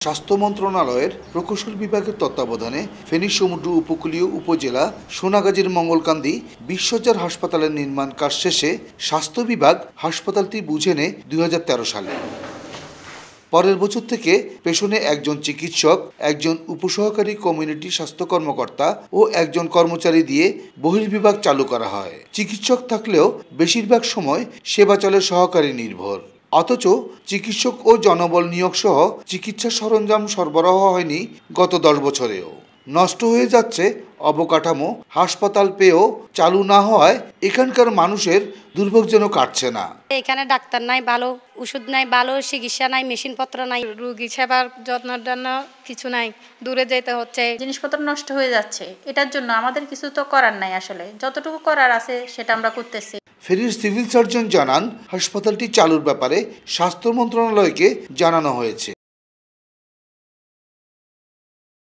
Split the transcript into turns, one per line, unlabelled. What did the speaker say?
স্বাস্থ্য মন্ত্রণালয়ের প্রকৌশল বিভাগের তত্ত্বাবধানে ফেনী সমুদ্র উপকূলীয় উপজেলা সোনাগাজীর মঙ্গলকান্দি ২০ শয্যার হাসপাতালের নির্মাণ কাজ শেষে স্বাস্থ্য বিভাগ হাসপাতালটি বুঝে নেয় ২০১৩ সালে। পরের বছর থেকে পেশনে একজন চিকিৎসক, একজন উপসহকারী কমিউনিটি স্বাস্থ্য কর্মকর্তা ও একজন কর্মচারী দিয়ে বহির্বিভাগ চালু করা হয়। চিকিৎসক থাকলেও বেশিরভাগ সময় সেবা চলে সহকারী নির্ভর। অথচ চিকিৎসক ও জনবল নিয়োগ সহ চিকিৎসা সরঞ্জাম সরবরাহ হয়নি গত ১০ বছরেও। নষ্ট হয়ে যাচ্ছে অবকাঠামো, হাসপাতাল পেয়েও চালু না হওয়ায় এখানকার মানুষের দুর্ভোগ যেন কাটছে না।
এখানে ডাক্তার নাই, ভালো ওষুধ নাই, ভালো চিকিৎসা নাই, মেশিনপত্র নাই, রোগী সেবার যত্নের জন্য কিছু নাই, দূরে যেতে হচ্ছে।
জিনিসপত্র নষ্ট হয়ে যাচ্ছে, এটার জন্য আমাদের কিছু তো করার নাই। আসলে যতটুকু করার আছে সেটা আমরা করতেছি।
ফেনীর সিভিল সার্জন জানান, হাসপাতালটি চালুর ব্যাপারে স্বাস্থ্য মন্ত্রণালয়কে জানানো হয়েছে।